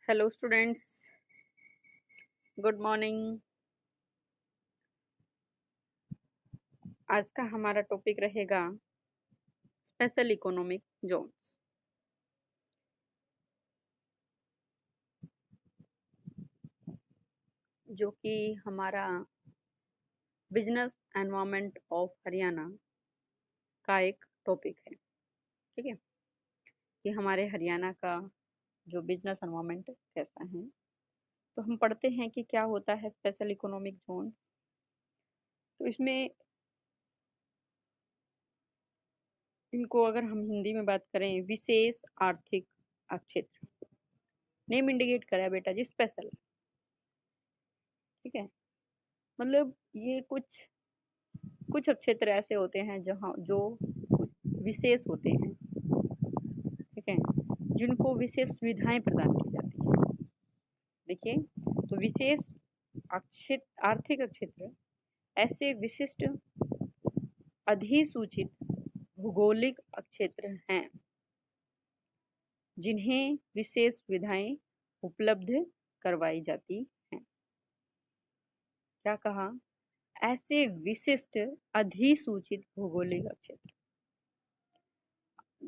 Hello students, good morning. आज का हमारा टॉपिक रहेगा स्पेशल इकोनॉमिक जोन्स। जो कि हमारा बिजनेस एनवायरनमेंट ऑफ हरियाणा का एक टॉपिक है। ठीक है, कि हमारे हरियाणा का जो बिजनेस एनवायरनमेंट कैसा है। तो हम पढ़ते हैं कि क्या होता है स्पेशल इकोनॉमिक जोन्स। तो इसमें इनको अगर हम हिंदी में बात करें, विशेष आर्थिक क्षेत्र, नेम इंडिकेट करा है बेटा जी, स्पेशल। ठीक है, मतलब ये कुछ कुछ क्षेत्र ऐसे होते हैं जहाँ जो विशेष होते हैं। ठीक है, जिनको विशेष सुविधाएं प्रदान की जाती हैं। देखिए, तो विशेष आर्थिक क्षेत्र ऐसे विशिष्ट अधिसूचित भौगोलिक क्षेत्र हैं जिन्हें विशेष सुविधाएं उपलब्ध करवाई जाती हैं। क्या कहा? ऐसे विशिष्ट अधिसूचित भौगोलिक क्षेत्र।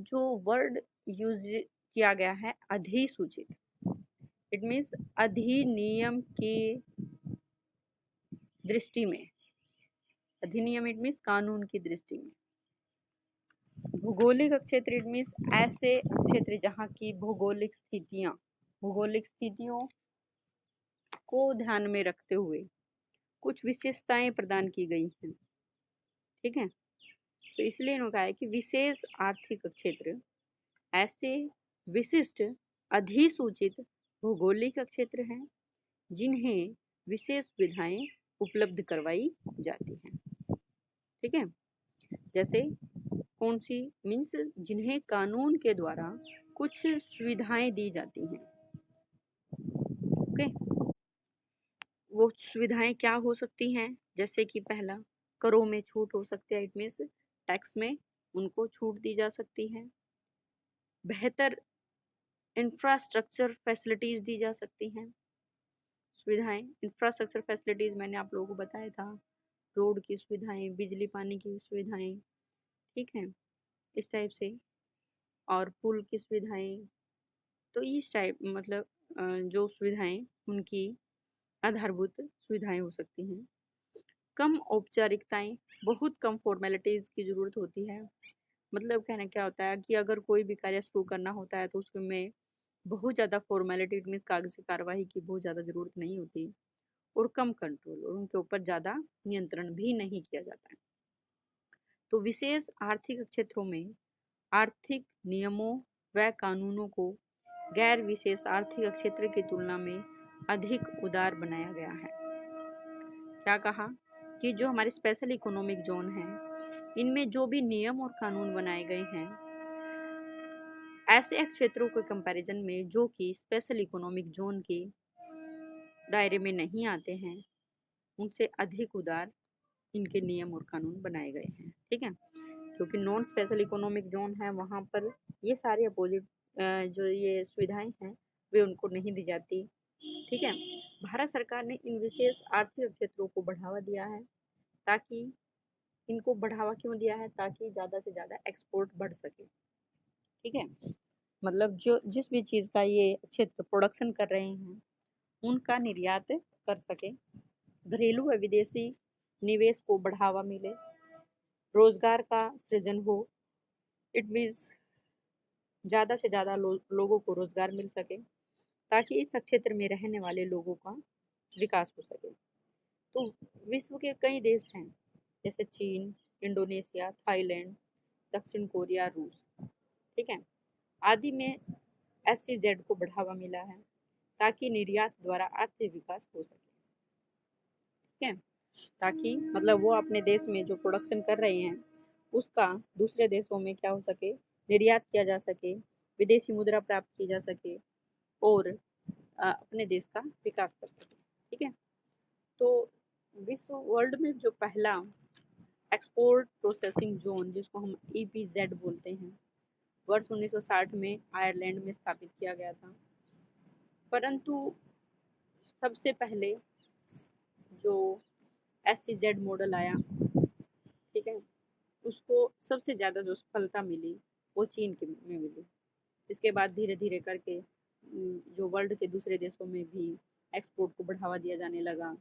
जो वर्ड यूज किया गया है अधिसूचित, इट मीन्स अधिनियम की दृष्टि में। अधिनियम इट मीन्स कानून की दृष्टि में। भौगोलिक क्षेत्र इट मीन्स ऐसे क्षेत्र जहाँ की भौगोलिक स्थितियों को ध्यान में रखते हुए कुछ विशेषताएं प्रदान की गई हैं। ठीक है, तो इसलिए इन्होंने कहा है कि विशेष आर्थिक क्षेत्र ऐसे विशिष्ट अधिसूचित भौगोलिक क्षेत्र हैं जिन्हें विशेष सुविधाएं उपलब्ध करवाई जाती हैं। ठीक है, जैसे कौन सी? मीन्स जिन्हें कानून के द्वारा कुछ सुविधाएं दी जाती हैं। ओके, वो सुविधाएं क्या हो सकती हैं? जैसे कि पहला, करों में छूट हो सकती है, इट मीन्स टैक्स में उनको छूट दी जा सकती है। बेहतर इंफ्रास्ट्रक्चर फैसिलिटीज दी जा सकती हैं। सुविधाएं, इंफ्रास्ट्रक्चर फैसिलिटीज मैंने आप लोगों को बताया था, रोड की सुविधाएं, बिजली पानी की सुविधाएं। ठीक है, इस टाइप से, और पुल की सुविधाएं। तो इस टाइप मतलब जो सुविधाएं उनकी आधारभूत सुविधाएं हो सकती हैं। कम औपचारिकताएं, बहुत कम फॉर्मेलिटीज की जरूरत होती है। मतलब कहना क्या होता है कि अगर कोई भी कार्य शुरू करना होता है तो उसमें बहुत ज़्यादा फॉर्मेलिटी मीन्स कागजी कार्यवाही की बहुत ज़्यादा जरूरत नहीं होती, और कम कंट्रोल, और उनके ऊपर ज़्यादा नियंत्रण भी नहीं किया जाता है। तो विशेष आर्थिक क्षेत्रों में आर्थिक नियमों व कानूनों को गैर विशेष आर्थिक क्षेत्र की तुलना में अधिक उदार बनाया गया है। क्या कहा? कि जो हमारे स्पेशल इकोनॉमिक जोन हैं, इनमें जो भी नियम और कानून बनाए गए हैं, ऐसे क्षेत्रों के कंपैरिजन में जो कि स्पेशल इकोनॉमिक जोन के दायरे में नहीं आते हैं, उनसे अधिक उदार इनके नियम और कानून बनाए गए हैं। ठीक है, क्योंकि नॉन स्पेशल इकोनॉमिक जोन है, वहाँ पर ये सारे अपोजिट जो ये सुविधाएं हैं वे उनको नहीं दी जाती। ठीक है, भारत सरकार ने इन विशेष आर्थिक क्षेत्रों को बढ़ावा दिया है, ताकि इनको बढ़ावा क्यों दिया है? ताकि ज़्यादा से ज़्यादा एक्सपोर्ट बढ़ सके। ठीक है, मतलब जो जिस भी चीज़ का ये क्षेत्र प्रोडक्शन कर रहे हैं उनका निर्यात कर सके, घरेलू व विदेशी निवेश को बढ़ावा मिले, रोजगार का सृजन हो, इट मीन्स ज़्यादा से ज़्यादा लोगों को रोजगार मिल सके, ताकि इस क्षेत्र में रहने वाले लोगों का विकास हो सके। तो विश्व के कई देश हैं, जैसे चीन, इंडोनेशिया, थाईलैंड, दक्षिण कोरिया, रूस, ठीक है, आदि में SEZ को बढ़ावा मिला है, ताकि निर्यात द्वारा आर्थिक विकास हो सके। ठीक है, ताकि मतलब वो अपने देश में जो प्रोडक्शन कर रहे हैं उसका दूसरे देशों में क्या हो सके? निर्यात किया जा सके, विदेशी मुद्रा प्राप्त की जा सके, और अपने देश का विकास कर सके। ठीक है, तो विश्व वर्ल्ड में जो पहला एक्सपोर्ट प्रोसेसिंग जोन, जिसको हम EPZ बोलते हैं, वर्ष 1960 में आयरलैंड में स्थापित किया गया था। परंतु सबसे पहले जो SEZ मॉडल आया, ठीक है, उसको सबसे ज़्यादा जो सफलता मिली वो चीन के में मिली। इसके बाद धीरे धीरे करके जो वर्ल्ड के दूसरे देशों में भी एक्सपोर्ट को बढ़ावा दिया जाने लगा।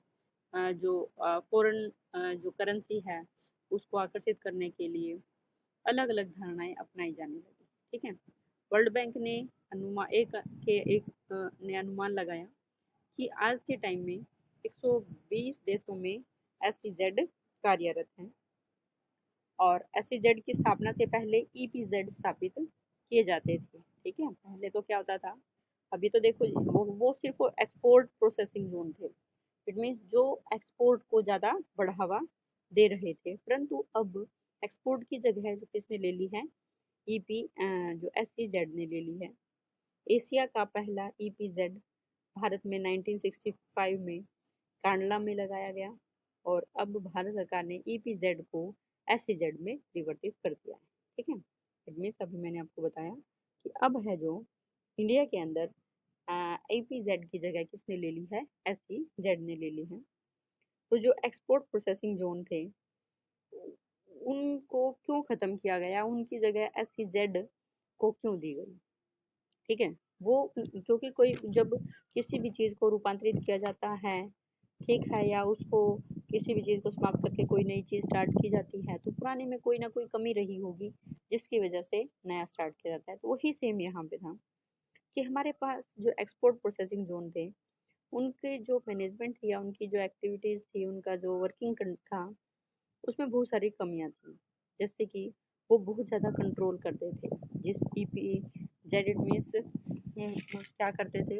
जो फॉरेन जो करेंसी है उसको आकर्षित करने के लिए अलग अलग धारणाएं अपनाई जाने लगी। ठीक है, वर्ल्ड बैंक ने ने अनुमान लगाया कि आज के टाइम में 120 देशों में SEZ कार्यरत हैं और SEZ की स्थापना से पहले EPZ स्थापित किए जाते थे। ठीक है, पहले तो क्या होता था, अभी तो देखो वो सिर्फ एक्सपोर्ट प्रोसेसिंग जोन थे। इट मीन्स जो एक्सपोर्ट को ज़्यादा बढ़ावा दे रहे थे, परंतु अब एक्सपोर्ट की जगह जो किसने ले ली है, जो SEZ ने ले ली है। एशिया का पहला EPZ भारत में 1965 में कांडला में लगाया गया और अब भारत सरकार ने EPZ को SEZ में परिवर्तित कर दिया है। ठीक है, इट मीन्स अभी मैंने आपको बताया कि अब है जो इंडिया के अंदर EPZ की जगह किसने ले ली है, SEZ ने ले ली है। तो जो एक्सपोर्ट प्रोसेसिंग जोन थे उनको क्यों खत्म किया गया, उनकी जगह SEZ को क्यों दी गई। ठीक है, वो क्योंकि कोई जब किसी भी चीज़ को रूपांतरित किया जाता है, ठीक है, या उसको किसी भी चीज़ को समाप्त करके कोई नई चीज़ स्टार्ट की जाती है तो पुराने में कोई ना कोई कमी रही होगी जिसकी वजह से नया स्टार्ट किया जाता है। तो वही सेम यहाँ पे था कि हमारे पास जो एक्सपोर्ट प्रोसेसिंग जोन थे उनके जो मैनेजमेंट थी या उनकी जो एक्टिविटीज़ थी, उनका जो वर्किंग था उसमें बहुत सारी कमियां थी। जैसे कि वो बहुत ज़्यादा कंट्रोल करते थे, जिस EPZ इट मीन्स क्या करते थे,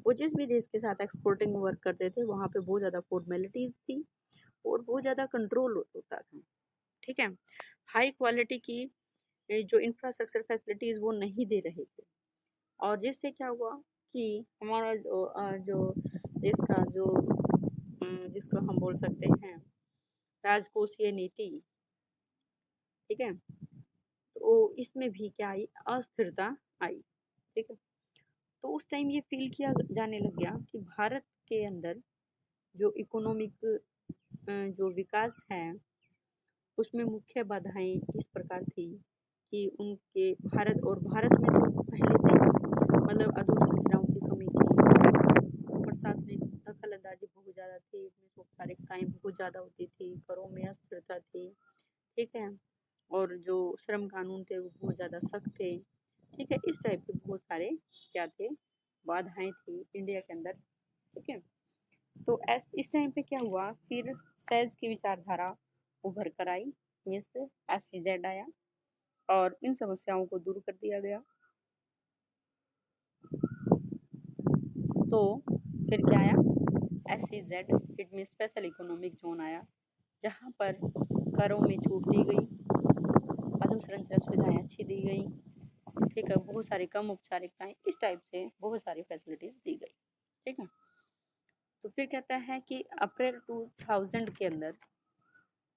वो जिस भी देश के साथ एक्सपोर्टिंग वर्क करते थे वहाँ पे बहुत ज़्यादा फॉर्मेलिटीज़ थी और बहुत ज़्यादा कंट्रोल होता था। ठीक है, हाई क्वालिटी की जो इंफ्रास्ट्रक्चर फैसिलिटीज़ वो नहीं दे रहे थे और जिससे क्या हुआ कि हमारा जो देश का जो जिसको हम बोल सकते हैं राजकोषीय नीति, ठीक है, तो इसमें भी क्या आई, अस्थिरता आई। ठीक है, तो उस टाइम ये फील किया जाने लग गया कि भारत के अंदर जो इकोनॉमिक जो विकास है उसमें मुख्य बाधाएं इस प्रकार थी कि उनके भारत में तो पहले से मतलब अधोसंरचनाओं की कमी थी, प्रशासनिक दखल अंदाजी बहुत ज़्यादा थी, इसमें औपचारिकताएं बहुत ज़्यादा होती थी, करों में अस्थिरता थी। ठीक है, और जो श्रम कानून थे वो बहुत ज़्यादा सख्त थे। ठीक है, इस टाइप के बहुत सारे क्या थे, बाधाएं थी इंडिया के अंदर। ठीक है, तो इस टाइम पे क्या हुआ, फिर सेल्स की विचारधारा उभर कर आई, मीन्स SEZ आया और इन समस्याओं को दूर कर दिया गया। तो फिर क्या आया, SEZ it mean special economic zone आया, जहाँ पर करों में छूट दी गई, अधोसंरचना सुविधाएं अच्छी दी गई। ठीक है, बहुत सारी कम औपचारिकताएं, इस टाइप से बहुत सारी फैसिलिटीज दी गई। ठीक है, तो फिर कहता है कि अप्रैल 2000 के अंदर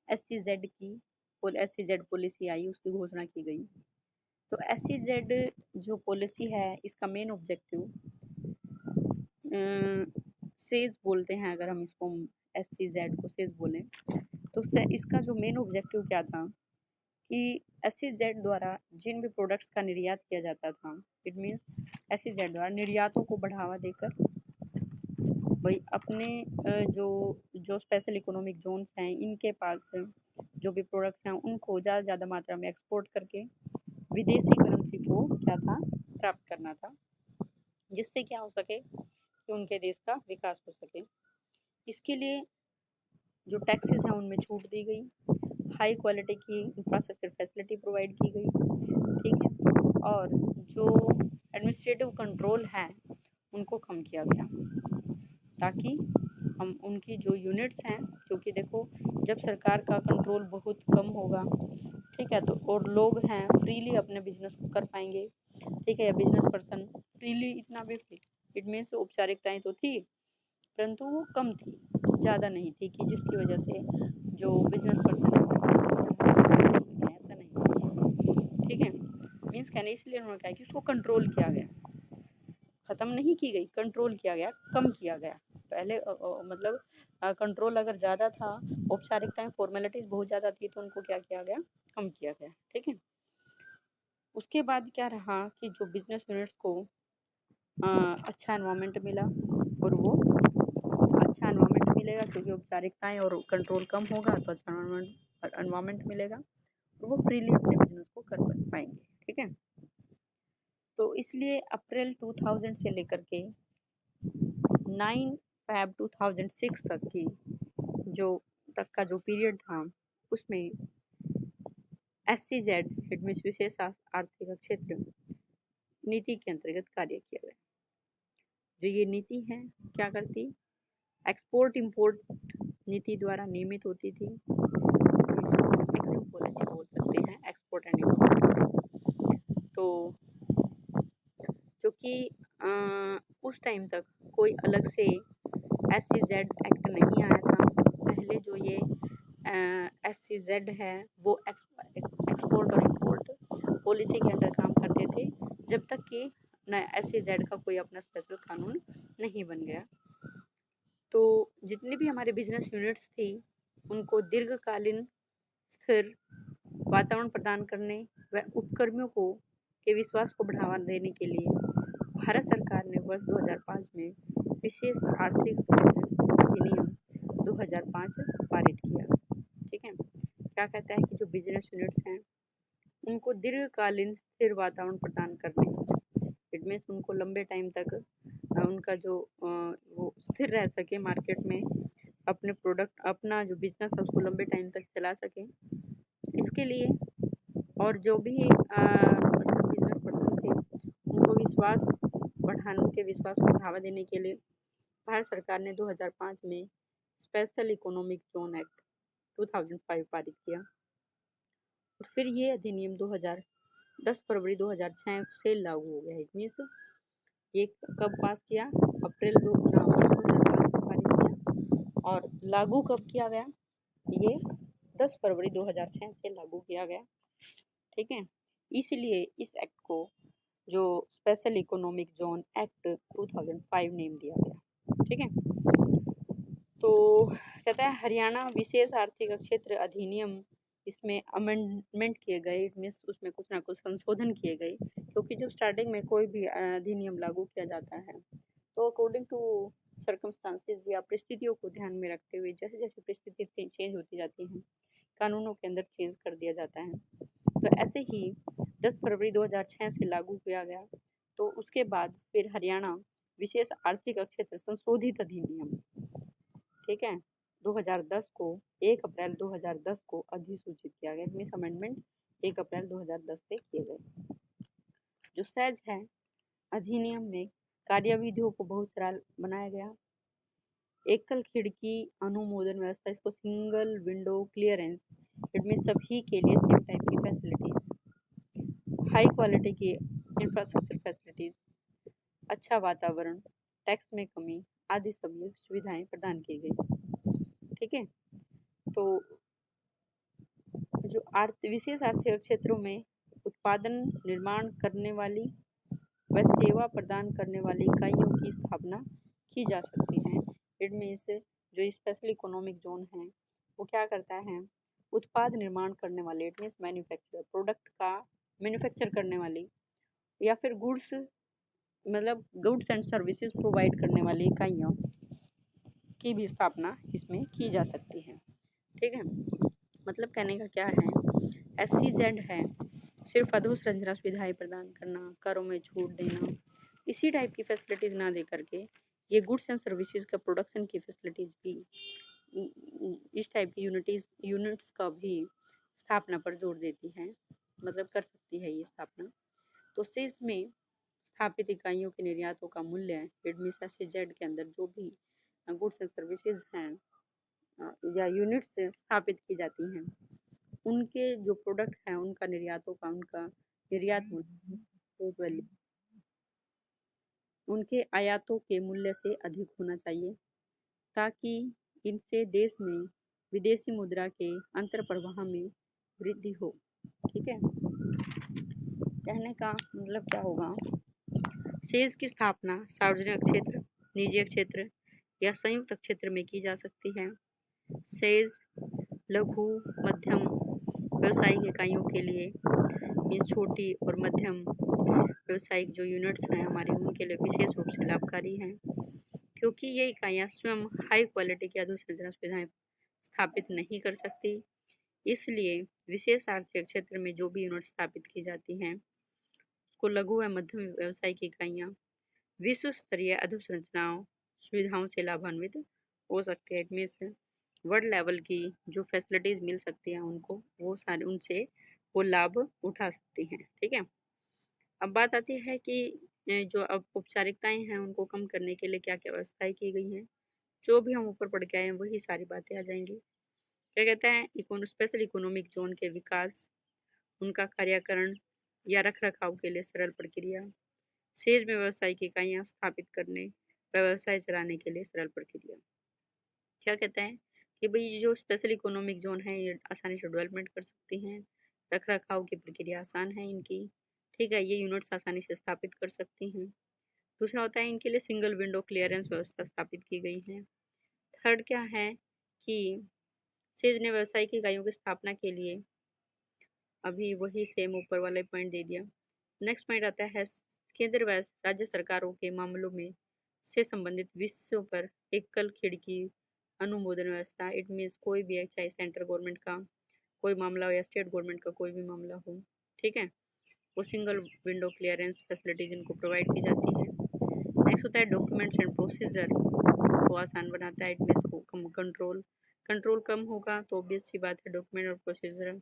SEZ पॉलिसी आई, उसकी घोषणा की गई। तो SEZ जो पॉलिसी है इसका मेन ऑब्जेक्टिव सेज बोलते हैं, अगर हम इसको SEZ को सेज बोलें तो इसका जो मेन ऑब्जेक्टिव क्या था कि SEZ द्वारा जिन भी प्रोडक्ट्स का निर्यात किया जाता था, इट मीन्स SEZ द्वारा निर्यातों को बढ़ावा देकर भाई अपने जो जो स्पेशल इकोनॉमिक जोन्स हैं इनके पास जो भी प्रोडक्ट्स हैं उनको ज़्यादा ज़्यादा मात्रा में एक्सपोर्ट करके विदेशी करेंसी को क्या था, प्राप्त करना था, जिससे क्या हो सके कि उनके देश का विकास हो सके। इसके लिए जो टैक्सेस हैं उनमें छूट दी गई, हाई क्वालिटी की इंफ्रास्ट्रक्चर फैसिलिटी प्रोवाइड की गई। ठीक है, और जो एडमिनिस्ट्रेटिव कंट्रोल है उनको कम किया गया ताकि हम उनकी जो यूनिट्स हैं, क्योंकि देखो जब सरकार का कंट्रोल बहुत कम होगा, ठीक है, तो और लोग हैं फ्रीली अपने बिजनेस को कर पाएंगे। ठीक है, या बिजनेस पर्सन फ्रीली इतना भी इट मीन्स औपचारिकताएं तो थी परंतु वो कम थी, ज़्यादा नहीं थी कि जिसकी वजह से जो बिजनेस पर्सन है ऐसा नहीं। ठीक है, मीन्स कहने इसलिए उन्होंने कहा कि उसको कंट्रोल किया गया। खत्म नहीं की गई, कंट्रोल किया गया, कम किया गया। पहले मतलब कंट्रोल अगर ज़्यादा था, औपचारिकताएं फॉर्मेलिटीज बहुत ज़्यादा थी, तो उनको क्या किया गया, कम किया गया। ठीक है। उसके बाद क्या रहा कि जो बिजनेस यूनिट्स को अच्छा एनवायरनमेंट मिला, और वो अच्छा एनवायरनमेंट मिलेगा क्योंकि औपचारिकताएं और कंट्रोल कम होगा तो अच्छा एनवायरनमेंट मिलेगा, और वो फ्रीली अपने बिजनेस को कर पाएंगे। ठीक है। तो इसलिए अप्रैल 2000 से लेकर के 9 फैब 2006 तक की जो तक का जो पीरियड था, उसमें SEZ विशेष आर्थिक क्षेत्र नीति के अंतर्गत कार्य किया गया। जो ये नीति है क्या करती, एक्सपोर्ट इंपोर्ट नीति द्वारा नियमित होती थी। इसको एक्सिम पॉलिसी बोल सकते हैं, एक्सपोर्ट एंड इंपोर्ट। तो क्योंकि उस टाइम तक कोई अलग से SEZ एक्ट नहीं आया था। पहले जो ये SEZ है वो एक्सपोर्ट और इंपोर्ट पॉलिसी के अंडर काम करते थे, जब तक कि SEZ का कोई अपना स्पेशल कानून नहीं बन गया। तो जितने भी हमारे बिजनेस यूनिट्स थी, उनको दीर्घकालीन स्थिर वातावरण प्रदान करने व उपकर्मियों को के विश्वास को बढ़ावा देने के लिए भारत सरकार ने वर्ष 2005 में विशेष आर्थिक क्षेत्र अधिनियम 2005 पारित किया। ठीक है। क्या कहता है कि जो बिजनेस यूनिट्स हैं उनको दीर्घकालीन स्थिर वातावरण प्रदान करने, इट मीन्स उनको लंबे टाइम तक उनका जो वो स्थिर रह सके मार्केट में, अपने प्रोडक्ट अपना जो बिजनेस है उसको लंबे टाइम तक चला सके, इसके लिए, और जो भी बिजनेस पर्सन थे उनको विश्वास बढ़ाने, उनके विश्वास को बढ़ावा देने के लिए भारत सरकार ने 2005 में स्पेशल इकोनॉमिक जोन एक्ट 2005 पारित किया। और फिर ये अधिनियम 10 फरवरी 2006 से लागू हो गया। इट मीन्स ये कब पास किया, अप्रैल 2005 में पारित किया, और लागू कब किया गया, ये 10 फरवरी 2006 से लागू किया गया। ठीक है। इसलिए इस एक्ट को जो special economic zone act 2005 name दिया गया। ठीक है। तो कहता है हरियाणा विशेष आर्थिक क्षेत्र अधिनियम, इसमें अमेंडमेंट किए गए, इट मीन्स उसमें कुछ ना कुछ संशोधन किए गए, क्योंकि जब स्टार्टिंग में कोई भी अधिनियम लागू किया जाता है तो अकॉर्डिंग टू सर्कमस्टांसेस या परिस्थितियों को ध्यान में रखते हुए जैसे जैसे परिस्थिति चेंज होती जाती हैं, कानूनों के अंदर चेंज कर दिया जाता है। तो ऐसे ही 10 फरवरी 2006 से लागू किया गया। तो उसके बाद फिर हरियाणा विशेष आर्थिक क्षेत्र संशोधित अधिनियम, ठीक है, 2010 को 1 अप्रैल 2010 को अधिसूचित किया गया। मीन्स अमेंडमेंट 1 अप्रैल 2010 से किए गए। जो सहज है अधिनियम में कार्यविधियों को बहुत सरल बनाया गया। एकल खिड़की अनुमोदन व्यवस्था, इसको सिंगल विंडो क्लियरेंस, इनमें सभी के लिए सेम टाइप की फैसिलिटीज, हाई क्वालिटी की इंफ्रास्ट्रक्चर फैसिलिटीज, अच्छा वातावरण, टैक्स में कमी आदि सभी सुविधाएं प्रदान की गई। ठीक है। तो जो विशेष आर्थिक क्षेत्रों में उत्पादन निर्माण करने वाली व सेवा प्रदान करने वाली इकाइयों की स्थापना की जा सकती है। इट मीन्स जो स्पेशल इकोनॉमिक जोन है वो क्या करता है, उत्पाद निर्माण करने वाले, इट मीन्स मैन्युफैक्चर, प्रोडक्ट का मैन्युफैक्चर करने वाली, या फिर गुड्स मतलब गुड्स एंड सर्विसेज प्रोवाइड करने वाली इकाइयों की भी स्थापना इसमें की जा सकती है। ठीक है। मतलब कहने का क्या है, SEZ है सिर्फ अधोसंरचना सुविधाएं प्रदान करना, करों में छूट देना, इसी टाइप की फैसिलिटीज ना दे करके ये गुड्स एंड सर्विसेज का प्रोडक्शन की फैसिलिटीज भी, इस टाइप की यूनिट्स का भी स्थापना पर जोर देती है, मतलब कर सकती है ये स्थापना। तो शेष में स्थापित इकाइयों के निर्यातों का मूल्य SEZ के अंदर जो भी गुड्स एंड सर्विसेज हैं या यूनिट्स स्थापित की जाती हैं, उनके जो प्रोडक्ट हैं उनका निर्यातों का, उनका निर्यात मूल्य उनके आयातों के मूल्य से अधिक होना चाहिए, ताकि इनसे देश में विदेशी मुद्रा के अंतर प्रवाह में वृद्धि हो। ठीक है। कहने का मतलब क्या होगा, सेज की स्थापना सार्वजनिक क्षेत्र, निजी क्षेत्र या संयुक्त क्षेत्र में की जा सकती है। सेज लघु मध्यम व्यावसायिक इकाइयों के लिए, ये छोटी और मध्यम व्यावसायिक जो यूनिट्स हैं हमारे, उनके लिए विशेष रूप से लाभकारी हैं, क्योंकि ये इकाइयाँ स्वयं हाई क्वालिटी की अधोसंरचना सुविधाएं स्थापित नहीं कर सकती। इसलिए विशेष आर्थिक क्षेत्र में जो भी यूनिट स्थापित की जाती हैं, उसको लघु व मध्यम व्यावसायिक इकाइयाँ विश्व स्तरीय अधोसंरचनाओं सुविधाओं से लाभान्वित हो सकते हैं। इसमें वर्ल्ड लेवल की जो फैसिलिटीज मिल सकती हैं उनको, वो सारे उनसे वो लाभ उठा सकती हैं। ठीक है, अब बात आती है कि जो अब औपचारिकताएं हैं उनको कम करने के लिए क्या क्या व्यवस्थाएं की गई हैं। जो भी हम ऊपर पढ़ के आए हैं वही सारी बातें आ जाएंगी। क्या कहते हैं, स्पेशल इकोनॉमिक जोन के विकास, उनका कार्याकरण या रख रखाव के लिए सरल प्रक्रिया, सेज में व्यावसायिक इकाइयाँ स्थापित करने व व्यवसाय चलाने के लिए सरल प्रक्रिया। क्या कहते हैं कि भाई जो स्पेशल इकोनॉमिक जोन है ये आसानी से डेवलपमेंट कर सकती हैं, रख रखाव की प्रक्रिया आसान है इनकी। ठीक है, ये यूनिट्स आसानी से स्थापित कर सकती हैं। दूसरा होता है इनके लिए सिंगल विंडो क्लियरेंस व्यवस्था स्थापित की गई है। थर्ड क्या है कि सेज ने व्यावसायिक इकाइयों की स्थापना के लिए अभी वही सेम ऊपर वाला पॉइंट दे दिया। नेक्स्ट पॉइंट आता है केंद्र व राज्य सरकारों के मामलों में से संबंधित विषयों पर एकल खिड़की अनुमोदन व्यवस्था। इट मीन्स कोई भी है, चाहे सेंट्रल गवर्नमेंट का कोई मामला हो या स्टेट गवर्नमेंट का कोई भी मामला हो, ठीक है, वो सिंगल विंडो क्लियरेंस फैसिलिटीज इनको प्रोवाइड की जाती है। नेक्स्ट होता है डॉक्यूमेंट्स एंड प्रोसीजर को आसान बनाता है। इट मीन्स को कंट्रोल कम होगा तो ऑब्वियस सी बात है डॉक्यूमेंट और प्रोसीजर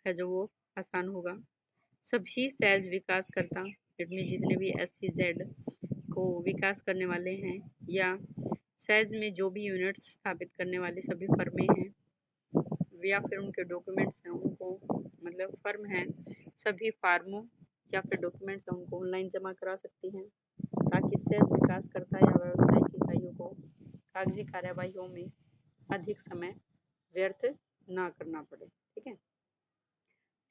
है जो वो आसान होगा। सभी सहज विकास करता, इट मीन जितने भी SEZ को विकास करने वाले हैं या सहज में जो भी यूनिट्स स्थापित करने वाले सभी फर्में हैं या फिर उनके डॉक्यूमेंट्स हैं उनको, मतलब फर्म हैं, सभी फार्मों या फिर डॉक्यूमेंट्स हैं उनको ऑनलाइन जमा करा सकती हैं, ताकि सहज विकासकर्ता या व्यावसायिक इकाइयों को कागजी कार्यवाहियों में अधिक समय व्यर्थ ना करना पड़े। ठीक है,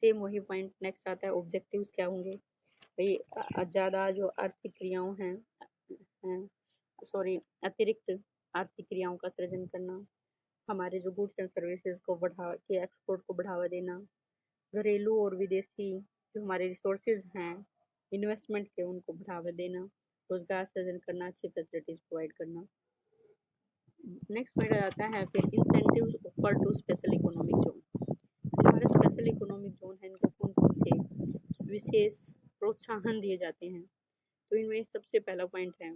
सेम वही पॉइंट नेक्स्ट आता है, ऑब्जेक्टिव्स क्या होंगे भाई। ज़्यादा जो आर्थिक क्रियाओं हैं, अतिरिक्त आर्थिक क्रियाओं का सृजन करना, हमारे जो गुड्स एंड सर्विसेज को बढ़ावा के एक्सपोर्ट को बढ़ावा देना, घरेलू और विदेशी जो हमारे रिसोर्सेज हैं इन्वेस्टमेंट के उनको बढ़ावा देना, रोजगार सृजन करना, अच्छी फैसिलिटीज प्रोवाइड करना। नेक्स्ट पॉइंट आता है फिर incentives offer to special economic zone. हमारे स्पेशल इकोनॉमिक जोन है इनको कौन कौन से विशेष प्रोत्साहन दिए जाते हैं, तो इनमें सबसे पहला पॉइंट है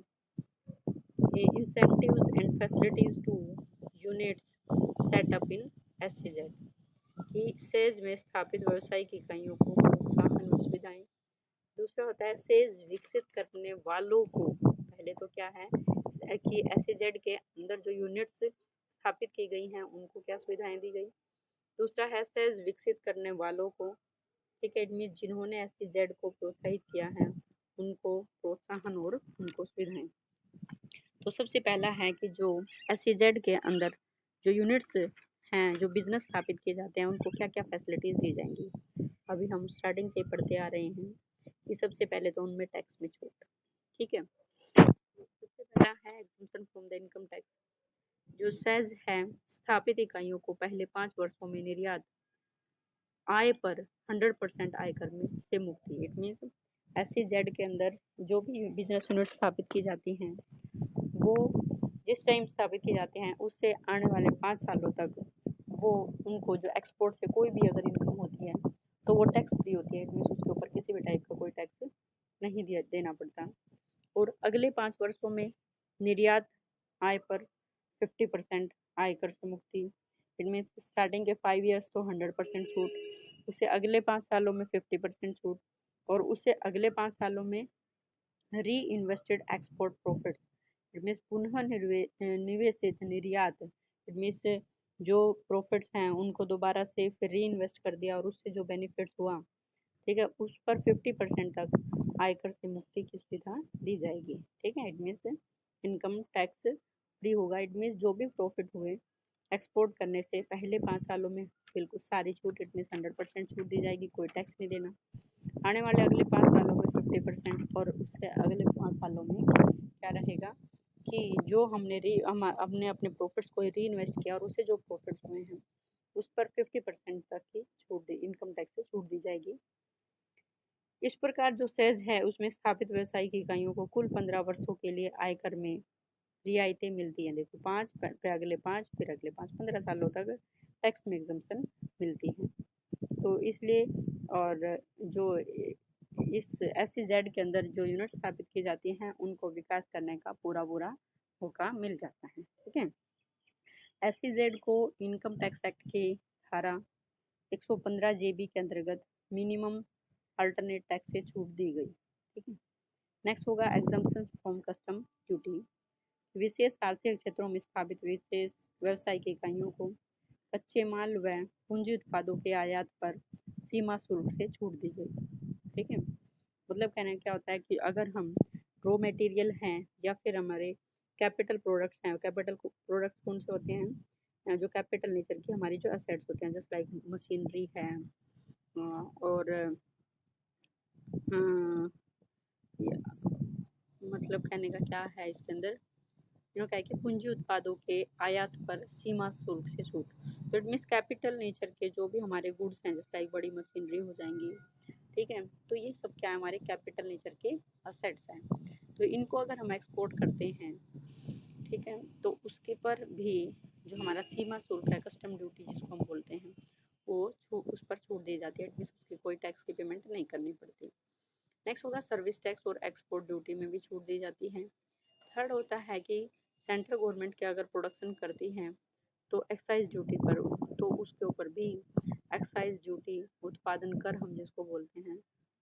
incentives and facilities to units set up in SEZ, कि सेज में स्थापित व्यावसायिक इकाइयों को प्रोत्साहन और सुविधाएं। दूसरा होता है सेज विकसित करने वालों को, पहले तो क्या है कि SEZ के अंदर जो यूनिट्स स्थापित की गई हैं उनको क्या सुविधाएं दी गई। दूसरा है सेज विकसित करने वालों को, ठीक है, जिन्होंने SEZ को प्रोत्साहित किया है उनको प्रोत्साहन और उनको सुविधाएं। तो सबसे पहला है कि जो SEZ के अंदर जो यूनिट्स हैं, जो बिजनेस स्थापित किए जाते हैं, उनको क्या क्या फैसिलिटीज दी जाएंगी। अभी हम स्टार्टिंग से पढ़ते आ रहे हैं कि सबसे पहले तो उनमें टैक्स में छूट। ठीक है, सबसे पहला है exemption from the income tax. जो सेज है स्थापित इकाइयों को पहले 5 वर्षों में निर्यात आय पर 100% आयकर में से मुक्ति। इट मीन्स SEZ के अंदर जो भी बिजनेस यूनिट स्थापित की जाती हैं वो जिस टाइम स्थापित किए जाते हैं उससे आने वाले 5 सालों तक वो उनको जो एक्सपोर्ट से कोई भी अगर इनकम होती है तो वो टैक्स फ्री होती है। इट मीन्स उसके ऊपर किसी भी टाइप का कोई टैक्स नहीं देना पड़ता। और अगले 5 वर्षों में निर्यात आय पर 50% आयकर से मुक्ति। इट मीन्स स्टार्टिंग के 5 ईयर्स तो 100% छूट, उससे अगले 5 सालों में 50% छूट, और उससे अगले 5 सालों में री invested export profits. It means पुनः निवेशित निर्यात। इट मीन्स जो प्रॉफिट्स हैं उनको दोबारा से फिर री इन्वेस्ट कर दिया और उससे जो बेनिफिट्स हुआ, ठीक है, उस पर 50% तक आयकर से मुक्ति की सुविधा दी जाएगी। ठीक है, it means income tax free होगा। इट मीन्स जो भी प्रॉफिट हुए एक्सपोर्ट करने से पहले 5 सालों में बिल्कुल सारी छूट, इट मीन्स 100% छूट दी जाएगी, कोई टैक्स नहीं देना। आने वाले अगले 5 सालों में 50% और उससे अगले 5 सालों में क्या रहेगा कि जो हम अपने अपने प्रॉफिट्स को री इन्वेस्ट किया और उससे जो प्रॉफिट्स हुए हैं उस पर 50% तक की छूट दी, इनकम टैक्स से छूट दी जाएगी। इस प्रकार जो सेज है उसमें स्थापित व्यवसायिक इकाइयों को कुल 15 वर्षों के लिए आयकर में रियायतें मिलती हैं। देखो 5, फिर अगले 5, फिर अगले 5, 15 सालों तक टैक्स में एग्जम्पशन मिलती है। तो इसलिए और जो इस SEZ के अंदर जो यूनिट स्थापित की जाती हैं उनको विकास करने का पूरा मौका मिल जाता है। ठीक है। SEZ को इनकम टैक्स एक्ट की धारा 115 JB के अंतर्गत मिनिमम अल्टरनेट टैक्स से छूट दी गई। ठीक है। नेक्स्ट होगा एग्जम्पशन फ्रॉम कस्टम ड्यूटी। विशेष आर्थिक क्षेत्रों में स्थापित विशेष व्यवसायिक इकाइयों को कच्चे माल व पूंजी उत्पादों के आयात पर सीमा शुल्क से छूट दी गई। ठीक है। मतलब कहने क्या होता है कि अगर हम रॉ मटेरियल हैं या फिर हमारे कैपिटल प्रोडक्ट्स हैं, कैपिटल प्रोडक्ट्स कौन से होते हैं जो कैपिटल नेचर की हमारी जो एसेट्स होते हैं, जैसे लाइक मशीनरी है और मतलब कहने का क्या है इसके अंदर क्या है कि पूंजी उत्पादों के आयात पर सीमा शुल्क से छूट। तो इट मीन्स कैपिटल नेचर के जो भी हमारे गुड्स हैं जैसे लाइक बड़ी मशीनरी हो जाएंगी। ठीक है। तो ये सब क्या है हमारे कैपिटल नेचर के असेट्स हैं। तो इनको अगर हम एक्सपोर्ट करते हैं, ठीक है, तो उसके पर भी जो हमारा सीमा शुल्क है, कस्टम ड्यूटी जिसको हम बोलते हैं, वो उस पर छूट दी जाती है। उसकी कोई टैक्स की पेमेंट नहीं करनी पड़ती। नेक्स्ट होगा सर्विस टैक्स और एक्सपोर्ट ड्यूटी में भी छूट दी जाती है। थर्ड होता है कि सेंट्रल गवर्नमेंट के अगर प्रोडक्शन करती है तो एक्साइज ड्यूटी पर, तो उसके ऊपर भी एक्साइज ड्यूटी, उत्पादन कर हम जिसको बोलते हैं,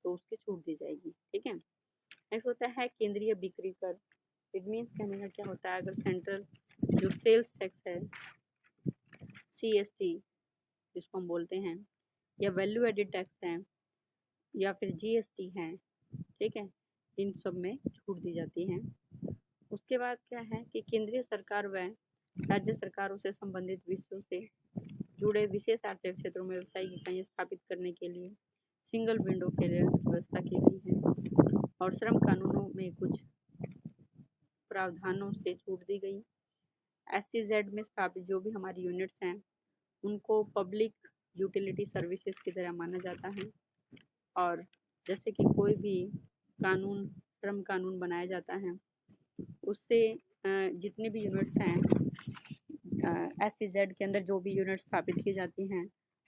तो उसकी छूट दी जाएगी। ठीक है। नेक्स्ट होता है केंद्रीय बिक्री कर। इट मीन्स कहने का क्या होता है, अगर सेंट्रल जो सेल्स टैक्स है, CST जिसको हम बोलते हैं, या वैल्यू एडिड टैक्स है, या फिर GST है, ठीक है, इन सब में छूट दी जाती है। उसके बाद क्या है कि केंद्रीय सरकार व राज्य सरकारों से संबंधित विषयों से जुड़े विशेष आर्थिक क्षेत्रों में व्यवसायिक इकाइयाँ स्थापित करने के लिए सिंगल विंडो क्लियरेंस की व्यवस्था की गई है और श्रम कानूनों में कुछ प्रावधानों से छूट दी गई। SEZ में स्थापित जो भी हमारी यूनिट्स हैं उनको पब्लिक यूटिलिटी सर्विसेज की तरह माना जाता है और जैसे कि कोई भी कानून, श्रम कानून बनाया जाता है उससे जितने भी यूनिट्स हैं SEZ के अंदर जो भी यूनिट स्थापित की जाती हैं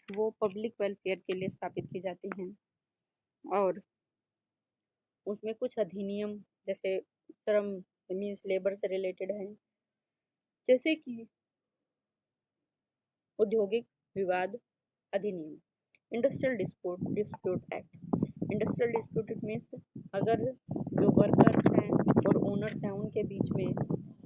वो पब्लिक वेलफेयर के लिए स्थापित की जाती हैं और उसमें कुछ अधिनियम जैसे श्रम मीन्स लेबर से रिलेटेड है, जैसे कि औद्योगिक विवाद अधिनियम, industrial dispute act. Industrial dispute it means अगर जो वर्कर्स हैं और ओनर्स हैं उनके बीच में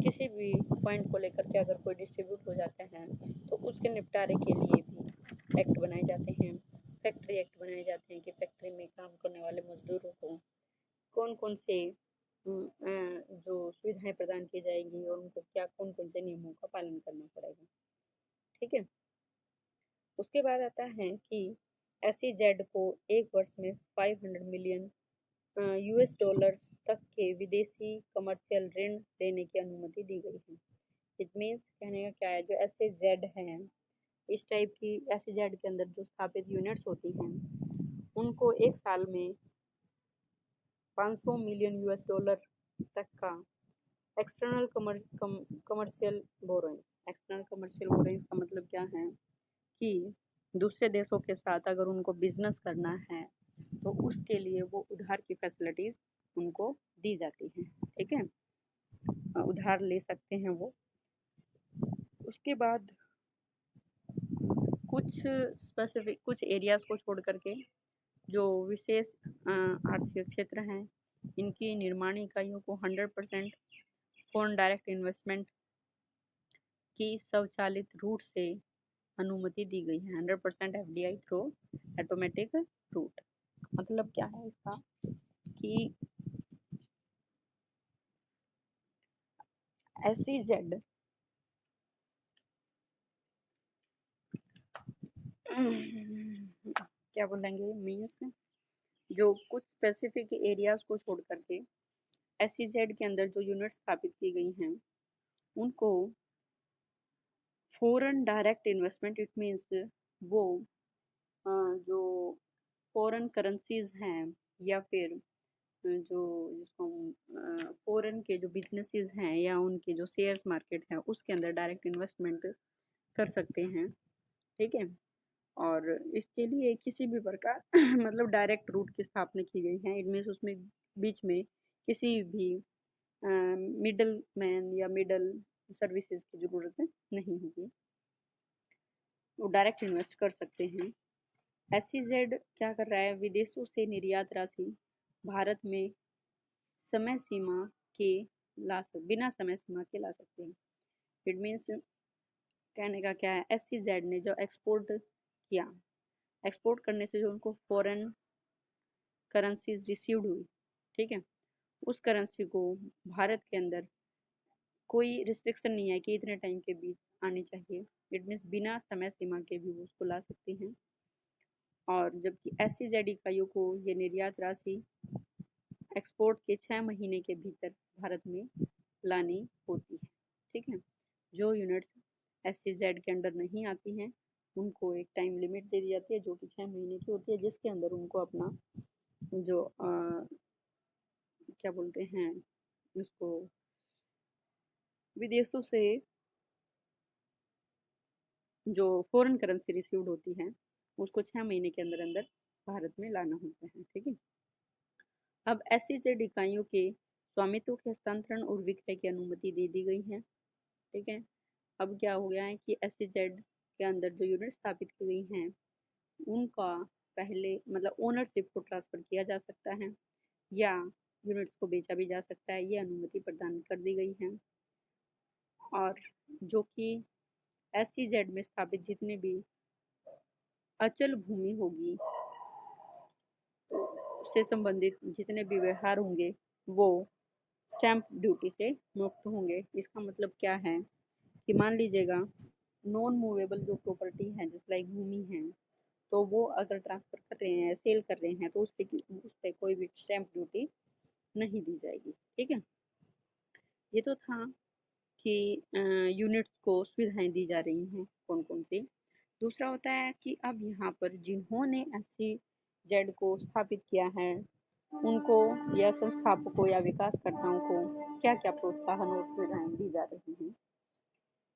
किसी भी पॉइंट को लेकर के अगर कोई डिस्ट्रीब्यूट हो जाते हैं तो उसके निपटारे के लिए भी एक्ट बनाए जाते हैं। फैक्ट्री एक्ट बनाए जाते हैं कि फैक्ट्री में काम करने वाले मजदूरों को कौन कौन से जो सुविधाएं प्रदान की जाएंगी और उनको क्या कौन कौन से नियमों का पालन करना पड़ेगा। ठीक है। उसके बाद आता है कि SEZ को एक वर्ष में 500 मिलियन $US तक के विदेशी कमर्शियल ऋण देने की अनुमति दी गई है। इट मीन्स कहने का क्या है, जो SEZ है इस टाइप की SEZ के अंदर जो स्थापित यूनिट्स होती हैं उनको एक साल में 500 मिलियन $US तक का external commercial borrowings. External commercial borrowings का मतलब क्या है कि दूसरे देशों के साथ अगर उनको बिजनेस करना है तो उसके लिए वो उधार की फैसिलिटीज उनको दी जाती हैं। ठीक है। उधार ले सकते हैं वो। उसके बाद कुछ स्पेसिफिक कुछ एरियाज को छोड़ करके जो विशेष आर्थिक क्षेत्र हैं इनकी निर्माण इकाइयों को 100% फॉरेन डायरेक्ट इन्वेस्टमेंट की स्वचालित रूट से अनुमति दी गई है। 100% FDI थ्रू ऑटोमेटिक रूट। मतलब क्या है इसका कि SEZ क्या बोलेंगे मीन्स जो कुछ स्पेसिफिक एरियाज को छोड़ करके एसईजेड के अंदर जो यूनिट स्थापित की गई हैं उनको foreign direct investment, it means वो जो फॉरेन करेंसीज हैं या फिर जो जिसको फॉरेन के जो बिजनेसेस हैं या उनके जो शेयर्स मार्केट है उसके अंदर डायरेक्ट इन्वेस्टमेंट कर सकते हैं। ठीक है। और इसके लिए किसी भी प्रकार मतलब डायरेक्ट रूट की स्थापना की गई है। इट मीन्स उसमें बीच में किसी भी मिडल मैन या मिडल सर्विसेज की जरूरत नहीं होगी, वो डायरेक्ट इन्वेस्ट कर सकते हैं। एसईजेड क्या कर रहा है, विदेशों से निर्यात राशि भारत में समय सीमा के बिना समय सीमा के ला सकते हैं। इट मीन्स कहने का क्या है, एसईजेड ने जो एक्सपोर्ट किया, एक्सपोर्ट करने से जो उनको फॉरेन करेंसीज रिसीव्ड हुई, ठीक है, उस करेंसी को भारत के अंदर कोई रिस्ट्रिक्शन नहीं है कि इतने टाइम के बीच आनी चाहिए। इट मीन्स बिना समय सीमा के भी वो उसको ला सकते हैं। और जबकि एसईजेड इकाइयों को ये निर्यात राशि एक्सपोर्ट के 6 महीने के भीतर भारत में लानी होती है। ठीक है। जो यूनिट्स एसईजेड के अंडर नहीं आती हैं उनको एक टाइम लिमिट दे दी जाती है जो कि 6 महीने की होती है, जिसके अंदर उनको अपना जो क्या बोलते हैं उसको, विदेशों से जो फॉरेन करेंसी रिसीव्ड होती है उसको 6 महीने के अंदर अंदर भारत में लाना होता है। ठीक है। अब एसईजेड इकाइयों के स्वामित्व के हस्तांतरण और विक्रय की अनुमति दे दी गई है। ठीक है। अब क्या हो गया है कि एसईजेड के अंदर जो यूनिट स्थापित की गई हैं उनका पहले मतलब ओनरशिप को ट्रांसफर किया जा सकता है या यूनिट्स को बेचा भी जा सकता है, ये अनुमति प्रदान कर दी गई है। और जो कि एसईजेड में स्थापित जितने भी अचल भूमि होगी उससे संबंधित जितने भी व्यवहार होंगे वो स्टैंप ड्यूटी से मुक्त होंगे। इसका मतलब क्या है कि मान लीजिएगा नॉन मूवेबल जो प्रॉपर्टी है जैसे लाइक भूमि है, तो वो अगर ट्रांसफर कर रहे हैं, सेल कर रहे हैं, तो उस पे कोई भी स्टैंप ड्यूटी नहीं दी जाएगी। ठीक है। ये तो था कि यूनिट्स को सुविधाएं दी जा रही हैं कौन कौन सी। दूसरा होता है कि अब यहाँ पर जिन्होंने एससी जेड को स्थापित किया है उनको या संस्थापकों या विकासकर्ताओं को क्या क्या प्रोत्साहन और सुविधाएं दी जा रही हैं।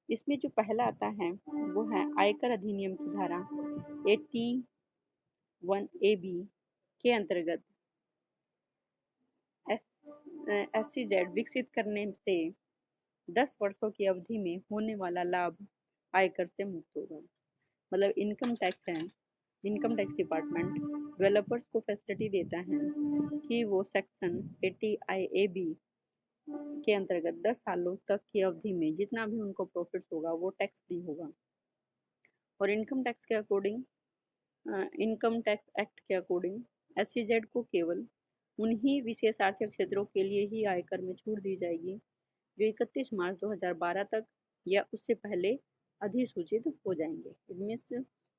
इसमें जो पहला आता है वो है आयकर अधिनियम की धारा 81A(b) के अंतर्गत एससीजेड विकसित करने से 10 वर्षों की अवधि में होने वाला लाभ आयकर से मुक्त होगा। मतलब इनकम टैक्स है, इनकम टैक्स डिपार्टमेंट डेवलपर्स को फैसिलिटी देता है कि वो सेक्शन 80IA(b) के अंतर्गत 10 सालों तक की अवधि में जितना भी उनको प्रॉफिट होगा वो टैक्स फ्री होगा। और इनकम टैक्स के अकॉर्डिंग, इनकम टैक्स एक्ट के अकॉर्डिंग एससीजेड को केवल उन्हीं विशेष आर्थिक क्षेत्रों के लिए ही आयकर में छूट दी जाएगी जो 31 मार्च 2012 तक या उससे पहले अधिसूचित हो जाएंगे।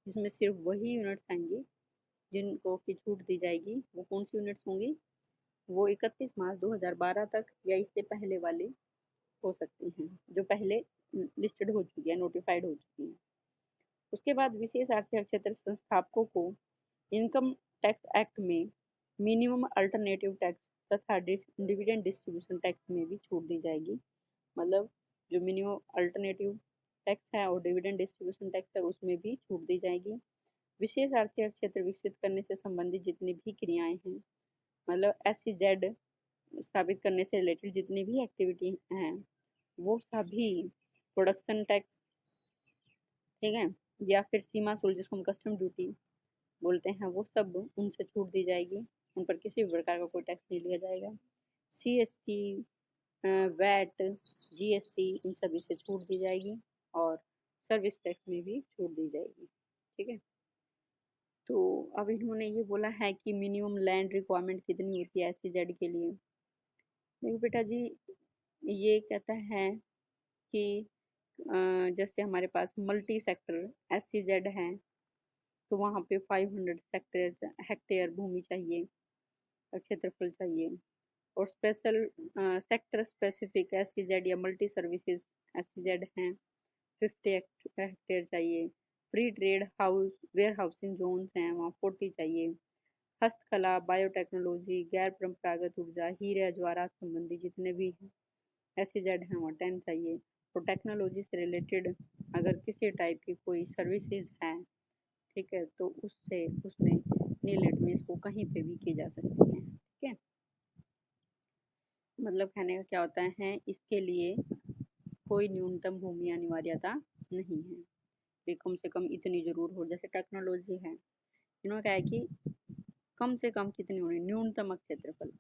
इसमें सिर्फ वही यूनिट्स आएंगी जिनको की छूट दी जाएगी। वो कौन सी यूनिट्स होंगी, वो 31 मार्च 2012 तक या इससे पहले वाले हो सकती हैं जो पहले लिस्टेड हो चुकी है, नोटिफाइड हो चुकी हैं। उसके बाद विशेष आर्थिक क्षेत्र संस्थापकों को इनकम टैक्स एक्ट में मिनिमम अल्टरनेटिव टैक्स तथा डिविडेंड डिस्ट्रीब्यूशन टैक्स में भी छूट दी जाएगी। मतलब जो मिनिमम अल्टरनेटिव टैक्स है और डिविडेंड डिस्ट्रीब्यूशन टैक्स है उसमें भी छूट दी जाएगी। विशेष आर्थिक क्षेत्र विकसित करने से संबंधित जितनी भी क्रियाएं हैं, मतलब एससीजेड स्थापित करने से रिलेटेड जितनी भी एक्टिविटी हैं वो सभी प्रोडक्शन टैक्स, ठीक है, या फिर सीमा शुल्क जिसको हम कस्टम ड्यूटी बोलते हैं, वो सब उनसे छूट दी जाएगी। उन पर किसी भी प्रकार का कोई टैक्स नहीं लिया जाएगा। सीएसटी, वैट, जीएसटी इन सभी से छूट दी जाएगी और सर्विस टैक्स में भी छूट दी जाएगी। ठीक है। तो अब इन्होंने ये बोला है कि मिनिमम लैंड रिक्वायरमेंट कितनी होती है एससीजेड के लिए। देखो बेटा जी, ये कहता है कि जैसे हमारे पास मल्टी सेक्टर एससीजेड है तो वहाँ पे 500 हेक्टेयर भूमि चाहिए। क्षेत्रफल चाहिए। और स्पेशल सेक्टर स्पेसिफिक SEZ या मल्टी सर्विसेज SEZ हैं 50 हेक्टेयर चाहिए। Free trade house warehousing zones हैं वहाँ 40 चाहिए। हस्तकला, बायोटेक्नोलॉजी, गैर परंपरागत ऊर्जा, हीरे ज्वारात संबंधी जितने भी SEZ हैं वहाँ 10 चाहिए। और टेक्नोलॉजी से रिलेटेड अगर किसी टाइप की कोई सर्विसेज है, ठीक है, तो उससे उसमें नील एडमिस को कहीं पे भी की जा सकती है। ठीक है, मतलब कहने का क्या होता है, इसके लिए कोई न्यूनतम भूमि अनिवार्यता नहीं है कि कम से कम इतनी जरूर हो। जैसे टेक्नोलॉजी है, इन्होंने कहा है कि कम से कम कितनी होनी, न्यूनतम क्षेत्रफल।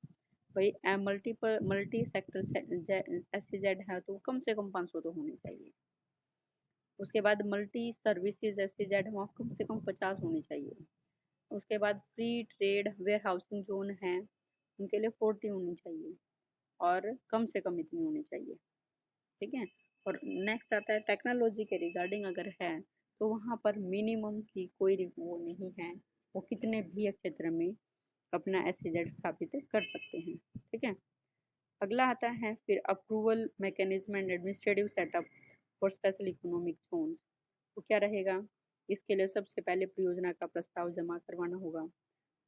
भाई मल्टीपल मल्टी सेक्टर SEZ है तो कम से कम 500 तो होनी चाहिए। उसके बाद मल्टी सर्विसेज SEZ वहाँ कम से कम 50 होनी चाहिए। उसके बाद free trade warehousing zone है उनके लिए 40 होनी चाहिए और कम से कम इतनी होनी चाहिए। ठीक है, और नेक्स्ट आता है टेक्नोलॉजी के रिगार्डिंग अगर है तो वहाँ पर मिनिमम की कोई वो नहीं है, वो कितने भी क्षेत्र में अपना SEZ स्थापित कर सकते हैं। ठीक है, अगला आता है फिर approval mechanism and administrative setup for special economic zones. तो क्या रहेगा, इसके लिए सबसे पहले परियोजना का प्रस्ताव जमा करवाना होगा।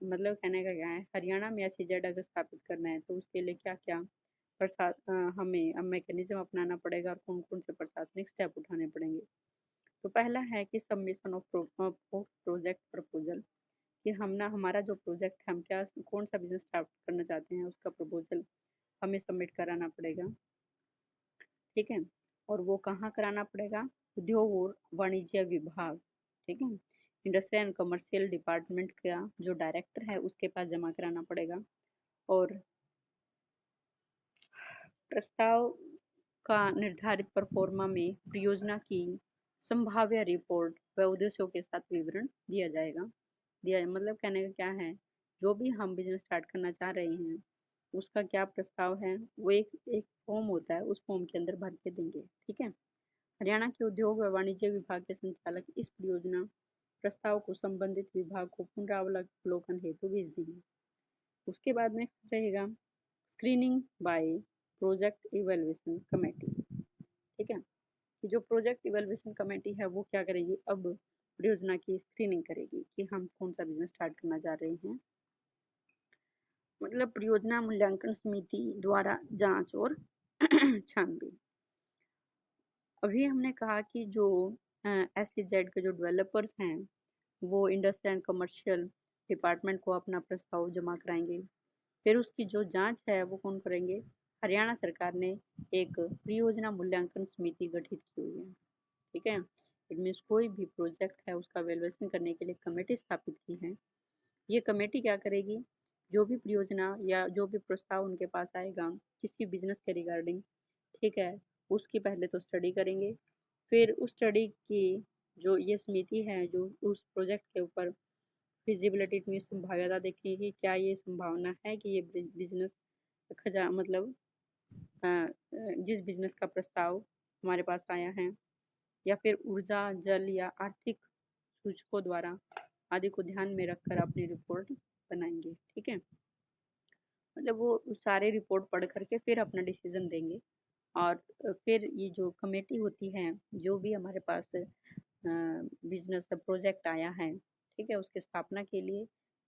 मतलब कहने का क्या है, हरियाणा में SEZ अगर स्थापित करना है तो उसके लिए क्या क्या हमें अब मैकेनिज्म अपनाना पड़ेगा और कौन कौन से प्रशासनिक स्टेप उठाने पड़ेंगे। तो पहला है कि सबमिशन ऑफ प्रोजेक्ट प्रपोजल, कि हम ना हमारा जो प्रोजेक्ट है, हम क्या कौन सा बिजनेस स्टार्ट करना चाहते हैं उसका प्रपोजल हमें सबमिट कराना पड़ेगा। ठीक है, और वो कहाँ कराना पड़ेगा, उद्योग और वाणिज्य विभाग। ठीक है, इंडस्ट्रियल एंड कमर्शियल डिपार्टमेंट का जो डायरेक्टर है उसके पास जमा कराना पड़ेगा। और प्रस्ताव का निर्धारित परफॉर्मा में परियोजना की संभाव्य रिपोर्ट व उद्देश्यों के साथ विवरण दिया मतलब कहने का क्या है, जो भी हम बिजनेस स्टार्ट करना चाह रहे हैं उसका क्या प्रस्ताव है वो एक एक फॉर्म होता है, उस फॉर्म के अंदर भर के देंगे। ठीक है, हरियाणा के उद्योग व वाणिज्य विभाग के संचालक इस परियोजना प्रस्ताव को संबंधित विभाग को पुनरावलोकन हेतु भेज देंगे। उसके बाद नेक्स्ट रहेगा screening by project evaluation committee. ठीक है, जो प्रोजेक्ट इवेल्युएशन कमेटी है वो क्या करेगी, अब परियोजना की स्क्रीनिंग करेगी कि हम कौन सा बिजनेस स्टार्ट करना चाह रहे हैं। मतलब परियोजना मूल्यांकन समिति द्वारा जांच और छानबीन। अभी हमने कहा कि जो SEZ के जो डेवलपर्स हैं वो इंडस्ट्रियल एंड कमर्शियल डिपार्टमेंट को अपना प्रस्ताव जमा कराएंगे। फिर उसकी जो जांच है वो कौन करेंगे, हरियाणा सरकार ने एक परियोजना मूल्यांकन समिति गठित की हुई है। ठीक है, इट मीन्स कोई भी प्रोजेक्ट है उसका वैल्यूएशन करने के लिए कमेटी स्थापित की है। ये कमेटी क्या करेगी, जो भी परियोजना या जो भी प्रस्ताव उनके पास आएगा किसी बिजनेस के रिगार्डिंग, ठीक है, उसकी पहले तो स्टडी करेंगे। फिर उस स्टडी की जो ये समिति है जो उस प्रोजेक्ट के ऊपर फिजिबिलिटी में संभाव्यता देखेगी कि क्या ये संभावना है कि ये बिजनेस खजा मतलब जिस बिजनेस का प्रस्ताव हमारे पास आया है या फिर ऊर्जा जल या आर्थिक सूचकों द्वारा आदि को ध्यान में रखकर अपनी रिपोर्ट बनाएंगे। ठीक है, मतलब वो सारे रिपोर्ट पढ़ करके फिर अपना डिसीजन देंगे। और फिर ये जो कमेटी होती है, जो भी हमारे पास बिजनेस प्रोजेक्ट आया है, ठीक है, उसकी स्थापना के लिए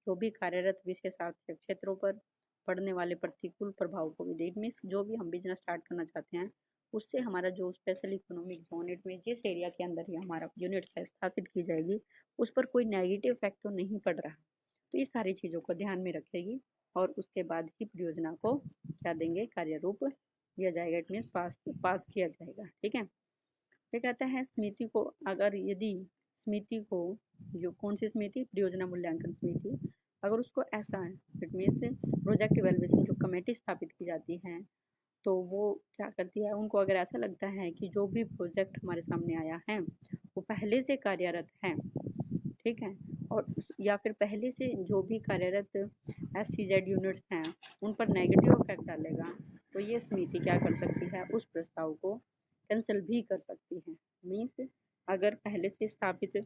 जो भी कार्यरत विशेष आर्थिक क्षेत्रों पर पड़ने वाले प्रतिकूल प्रभाव को भी मीन्स जो भी हम बिजनेस स्टार्ट करना चाहते हैं उससे हमारा जो स्पेशल इकोनॉमिक जोन इट में जिस एरिया के अंदर ही हमारा यूनिट स्थापित की जाएगी उस पर कोई नेगेटिव इफेक्ट तो नहीं पड़ रहा। तो ये सारी चीज़ों को ध्यान में रखेगी और उसके बाद ही परियोजना को क्या देंगे, कार्य रूप दिया जाएगा। इट मीन्स पास किया जाएगा। ठीक है, फिर कहता है समिति को अगर यदि समिति को जो कौन सी समिति, परियोजना मूल्यांकन समिति, अगर उसको ऐसा है इट मीन्स प्रोजेक्ट इवेल्युएशन जो कमेटी स्थापित की जाती है तो वो क्या करती है, उनको अगर ऐसा लगता है कि जो भी प्रोजेक्ट हमारे सामने आया है वो पहले से कार्यरत है, ठीक है, और या फिर पहले से जो भी कार्यरत SEZ यूनिट्स हैं उन पर नेगेटिव इफेक्ट डालेगा तो ये समिति क्या कर सकती है, उस प्रस्ताव को कैंसिल भी कर सकती है। मीन्स अगर पहले से स्थापित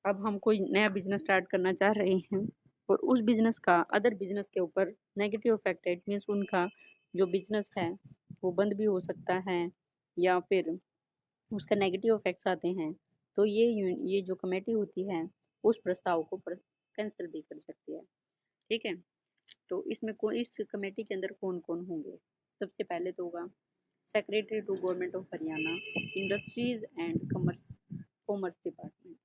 अब हम कोई नया बिजनेस स्टार्ट करना चाह रहे हैं और उस बिजनेस का अदर बिजनेस के ऊपर नेगेटिव इफेक्ट है, इट मीन्स उनका जो बिजनेस है वो बंद भी हो सकता है या फिर उसका नेगेटिव इफेक्ट्स आते हैं, तो ये जो कमेटी होती है उस प्रस्ताव को कैंसिल भी कर सकती है। ठीक है, तो इसमें इस कमेटी के अंदर कौन कौन होंगे? सबसे पहले तो होगा secretary to government of Haryana, industries and commerce commerce department.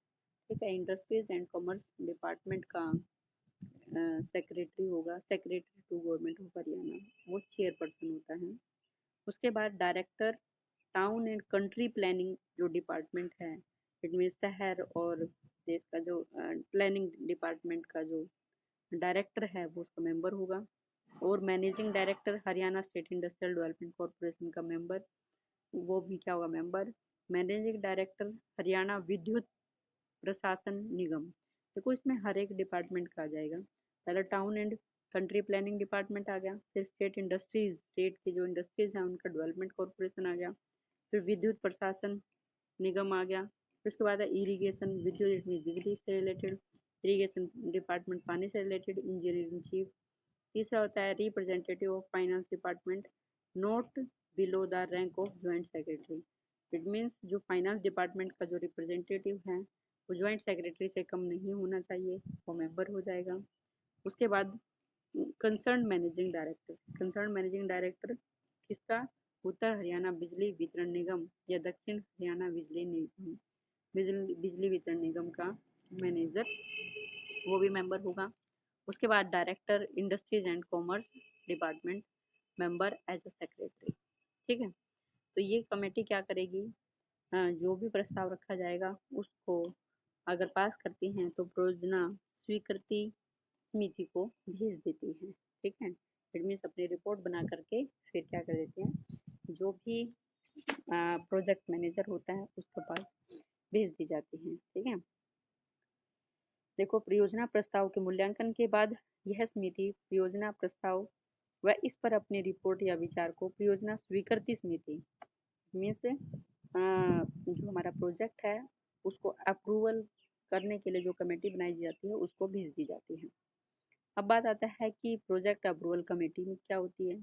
ठीक है, इंडस्ट्रीज एंड कॉमर्स डिपार्टमेंट का सेक्रेटरी होगा secretary to government of Haryana, वो चेयरपर्सन होता है। उसके बाद director town and country planning जो डिपार्टमेंट है, इट मीन शहर और देश का जो प्लानिंग डिपार्टमेंट का जो डायरेक्टर है वो उसका मेंबर होगा। और managing director Haryana state industrial development corporation का मेंबर, वो भी क्या होगा मेंबर। मैनेजिंग डायरेक्टर हरियाणा विद्युत प्रशासन निगम। देखो इसमें हर एक डिपार्टमेंट का आ जाएगा। पहले town and country planning department आ गया, फिर स्टेट इंडस्ट्रीज, स्टेट की जो इंडस्ट्रीज हैं उनका डेवलपमेंट कॉरपोरेशन आ गया, फिर विद्युत प्रशासन निगम आ गया, फिर उसके बाद है इरीगेशन, विद्युत बिजली से रिलेटेड, इरीगेशन डिपार्टमेंट पानी से रिलेटेड, इंजीनियरिंग चीफ। तीसरा होता है representative of finance department, note below the rank of joint secretary. It means जो फाइनेंस डिपार्टमेंट का जो रिप्रेजेंटेटिव है वो ज्वाइंट सेक्रेटरी से कम नहीं होना चाहिए, वो मेंबर हो जाएगा। उसके बाद concern managing director, concern managing director किसका? उत्तर हरियाणा बिजली वितरण निगम या दक्षिण हरियाणा बिजली निगम, बिजली वितरण निगम का मैनेजर, वो भी मेंबर होगा। उसके बाद director industries and commerce department, member as a secretary. ठीक है, तो ये कमेटी क्या करेगी? जो भी प्रस्ताव रखा जाएगा उसको अगर पास करती हैं तो परियोजना स्वीकृति समिति को भेज देती है। ठीक है, फिर मीन्स अपनी रिपोर्ट बना करके फिर क्या कर देते हैं, जो भी प्रोजेक्ट मैनेजर होता है उसके पास भेज दी जाती है। ठीक है, देखो परियोजना प्रस्ताव के मूल्यांकन के बाद यह समिति परियोजना प्रस्ताव व इस पर अपनी रिपोर्ट या विचार को परियोजना स्वीकृति समिति में से जो हमारा प्रोजेक्ट है उसको अप्रूवल करने के लिए जो कमेटी बनाई जाती है उसको भेज दी जाती है। अब बात आता है कि प्रोजेक्ट अप्रूवल कमेटी में क्या होती है।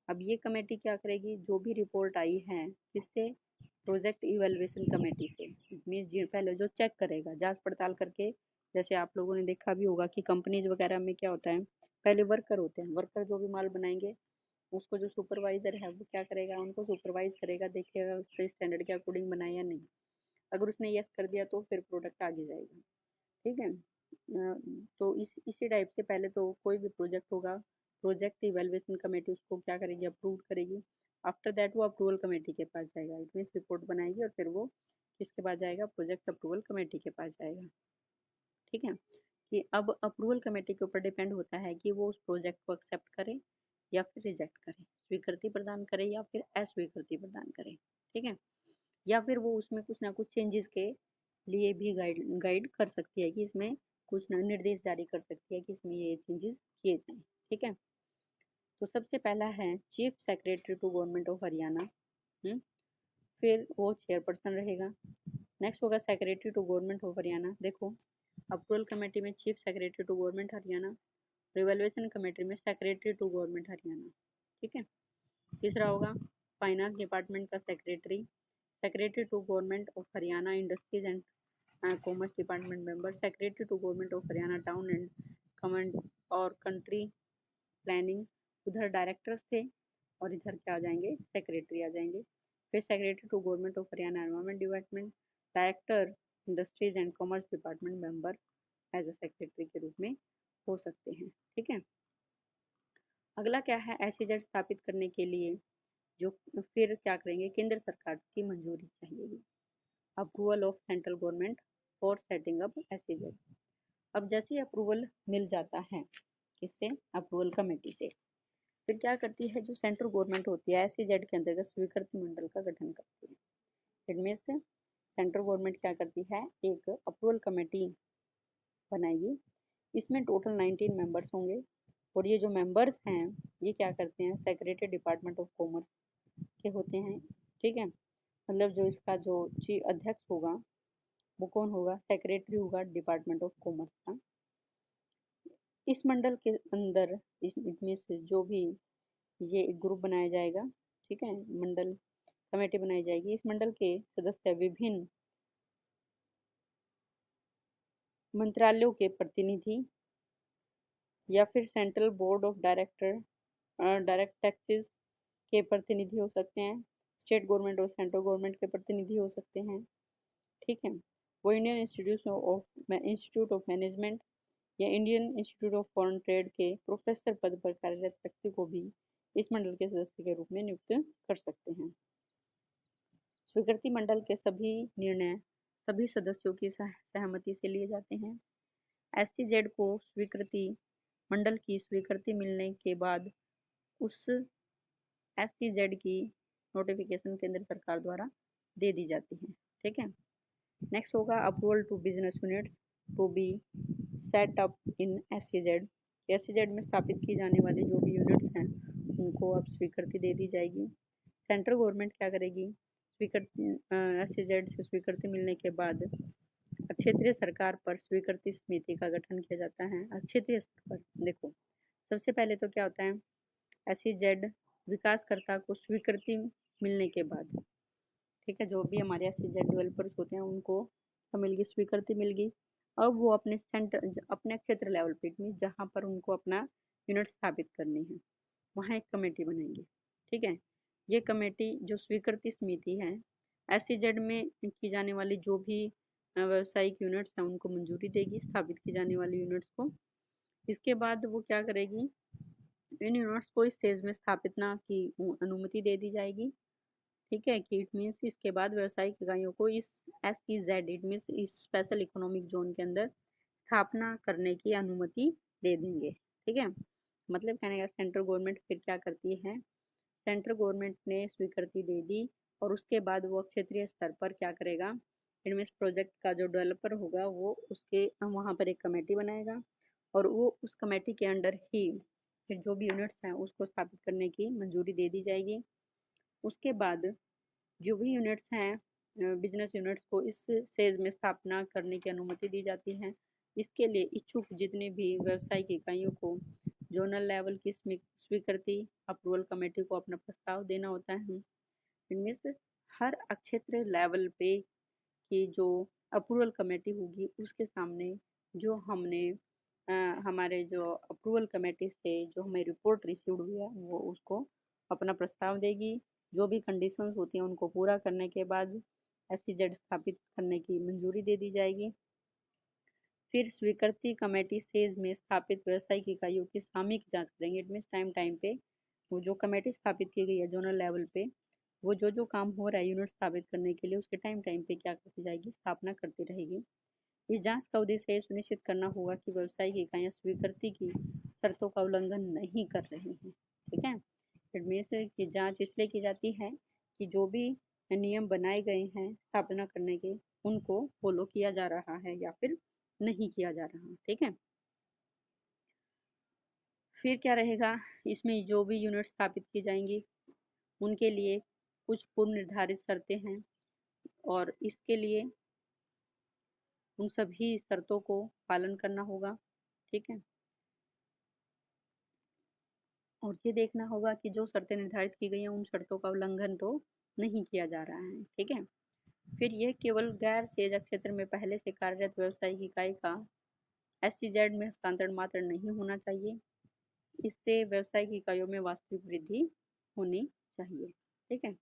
अब ये कमेटी क्या करेगी? जो भी रिपोर्ट आई है किससे? प्रोजेक्ट इवेल्युएशन कमेटी से। मीन्स पहले जो चेक करेगा, जांच पड़ताल करके, जैसे आप लोगों ने देखा भी होगा कि कंपनीज वगैरह में क्या होता है, पहले वर्कर होते हैं, वर्कर जो भी माल बनाएंगे उसको जो सुपरवाइजर है वो क्या करेगा? उनको सुपरवाइज करेगा, देखेगा सही स्टैंडर्ड के अकॉर्डिंग बनाया या नहीं। अगर उसने यस कर दिया तो फिर प्रोडक्ट आगे जाएगा। ठीक है, तो इसी टाइप से पहले तो कोई भी प्रोजेक्ट होगा, प्रोजेक्ट इवेल्युएशन कमेटी उसको क्या करेगी? अप्रूव करेगी। आफ्टर दैट वो अप्रूवल कमेटी के पास जाएगा, इट मीन्स रिपोर्ट बनाएगी और फिर वो किसके पास जाएगा? प्रोजेक्ट अप्रूवल कमेटी के पास जाएगा। ठीक है, कि अब अप्रूवल कमेटी के ऊपर डिपेंड होता है कि वो उस प्रोजेक्ट को एक्सेप्ट करे या फिर रिजेक्ट करे, स्वीकृति प्रदान करे या फिर अस्वीकृति प्रदान करे। ठीक है, या फिर वो उसमें कुछ ना कुछ चेंजेस के लिए भी गाइड कर सकती है कि इसमें कुछ ना निर्देश जारी कर सकती है कि इसमें ये चेंजेस किए जाएं। ठीक है, तो सबसे पहला है chief secretary to government of Haryana, फिर वो चेयरपर्सन रहेगा। नेक्स्ट होगा secretary to government of Haryana. देखो अप्रूवल कमेटी में chief secretary to government Haryana, revaluation committee में सेक्रेटरी टू गवर्नमेंट हरियाणा। ठीक है, तीसरा होगा फाइनेंस डिपार्टमेंट का secretary, secretary to government of Haryana industries and commerce department member, secretary to government of Haryana town and comment और country planning. उधर directors थे और इधर क्या आ जाएंगे? सेक्रेटरी आ जाएंगे। फिर secretary to government of Haryana environment department, director industries and commerce department member as a secretary के रूप में हो सकते हैं। ठीक है, अगला क्या है? एसईजेड स्थापित करने के लिए जो फिर क्या करेंगे? केंद्र सरकार की मंजूरी चाहिए, approval of central government for setting up SEZ. अब जैसे ही अप्रूवल मिल जाता है किससे? अप्रूवल कमेटी से, फिर क्या करती है? जो सेंट्रल गवर्नमेंट होती है एसईजेड के अंतर्गत स्वीकृति मंडल का गठन करती है। इनमें से सेंट्रल गवर्नमेंट क्या करती है? एक अप्रूवल कमेटी बनाएगी, इसमें टोटल 19 मेंबर्स होंगे और ये जो मेंबर्स हैं ये क्या करते हैं? सेक्रेटरी डिपार्टमेंट ऑफ कॉमर्स के होते हैं। ठीक है, मतलब जो इसका जो चीफ अध्यक्ष होगा वो कौन होगा? सेक्रेटरी होगा डिपार्टमेंट ऑफ कॉमर्स का। इस मंडल के अंदर इसमें से जो भी ये एक ग्रुप बनाया जाएगा, ठीक है, मंडल कमेटी बनाई जाएगी। इस मंडल के सदस्य विभिन्न मंत्रालयों के प्रतिनिधि या फिर central board of direct taxes के प्रतिनिधि हो सकते हैं, स्टेट गवर्नमेंट और सेंट्रल गवर्नमेंट के प्रतिनिधि हो सकते हैं, ठीक है। वो इंडियन इंस्टीट्यूट ऑफ मैनेजमेंट या Indian institute of foreign trade के प्रोफेसर पद पर कार्यरत व्यक्ति को भी इस मंडल के सदस्य के रूप में नियुक्त कर सकते हैं। स्वीकृति मंडल के सभी निर्णय सभी सदस्यों की सहमति से लिए जाते हैं। SEZ को स्वीकृति मंडल की स्वीकृति मिलने के बाद उस SEZ की नोटिफिकेशन केंद्र सरकार द्वारा दे दी जाती है, ठीक है। नेक्स्ट होगा approval to business units to be set up in SEZ। SEZ में स्थापित की जाने वाली जो भी यूनिट्स हैं उनको अब स्वीकृति दे दी जाएगी। सेंट्रल गवर्नमेंट क्या करेगी, SEZ से स्वीकृति मिलने के बाद क्षेत्रीय सरकार पर स्वीकृति समिति का गठन किया जाता है। क्षेत्रीय स्तर पर देखो, सबसे पहले तो क्या होता है, SEZ विकासकर्ता को स्वीकृति मिलने के बाद, ठीक है, जो भी हमारे SEZ डेवलपर्स होते हैं उनको मिल गई स्वीकृति मिल गई। अब वो अपने क्षेत्र लेवल पे में जहाँ पर उनको अपना यूनिट स्थापित करनी है वहाँ एक कमेटी बनाएंगे, ठीक है। ये कमेटी जो स्वीकृति समिति है SEZ में की जाने वाली जो भी व्यावसायिक यूनिट्स हैं उनको मंजूरी देगी, स्थापित की जाने वाली यूनिट्स को। इसके बाद वो क्या करेगी, इन यूनिट्स को इस स्टेज में स्थापित ना की अनुमति दे दी जाएगी, ठीक है। कि इट मीन्स इसके बाद व्यावसायिक इकाइयों को इस SEZ इट मीन्स इस स्पेशल इकोनॉमिक जोन के अंदर स्थापना करने की अनुमति दे देंगे, ठीक है। मतलब कहने का सेंट्रल गवर्नमेंट फिर क्या करती है, सेंट्रल गवर्नमेंट ने स्वीकृति दे दी और उसके बाद वो क्षेत्रीय स्तर पर क्या करेगा, इनमें प्रोजेक्ट का जो डेवलपर होगा वो उसके वहाँ पर एक कमेटी बनाएगा और वो उस कमेटी के अंडर ही फिर जो भी यूनिट्स हैं उसको स्थापित करने की मंजूरी दे दी जाएगी। उसके बाद जो भी यूनिट्स हैं बिजनेस यूनिट्स को इस सेज में स्थापना करने की अनुमति दी जाती है। इसके लिए इच्छुक जितने भी व्यावसायिक इकाइयों को जोनल लेवल की स्वीकृति अप्रूवल कमेटी को अपना प्रस्ताव देना होता है। इनमें से हर क्षेत्र लेवल पे की जो अप्रूवल कमेटी होगी उसके सामने जो हमने हमारे जो अप्रूवल कमेटी से जो हमें रिपोर्ट रिसीव हुई है वो उसको अपना प्रस्ताव देगी। जो भी कंडीशंस होती हैं उनको पूरा करने के बाद SEZ स्थापित करने की मंजूरी दे दी जाएगी। फिर स्वीकृति कमेटी सेज में स्थापित व्यावसायिक इकाइयों की सामयिक जांच करेंगे। इट मीन्स टाइम पे वो जो कमेटी स्थापित की गई है जोनल लेवल पे वो जो काम हो रहा है यूनिट स्थापित करने के लिए उसके टाइम पे क्या करती जाएगी, स्थापना करती रहेगी। इस जांच का उद्देश्य यह सुनिश्चित करना होगा कि व्यावसायिक इकाइयां स्वीकृति की शर्तों का उल्लंघन नहीं कर रही हैं, ठीक है। इट मीन्स की जांच इसलिए की जाती है कि जो भी नियम बनाए गए हैं स्थापना करने के उनको फॉलो किया जा रहा है या फिर नहीं किया जा रहा, ठीक है। फिर क्या रहेगा, इसमें जो भी यूनिट स्थापित की जाएंगी उनके लिए कुछ पूर्व निर्धारित शर्तें हैं और इसके लिए उन सभी शर्तों को पालन करना होगा, ठीक है। और ये देखना होगा कि जो शर्तें निर्धारित की गई हैं उन शर्तों का उल्लंघन तो नहीं किया जा रहा है, ठीक है। फिर यह केवल गैर सेज क्षेत्र में पहले से कार्यरत व्यावसायिक इकाई का SEZ में हस्तांतरण मात्र नहीं होना चाहिए, इससे व्यावसायिक इकाइयों में वास्तविक वृद्धि होनी चाहिए, ठीक है।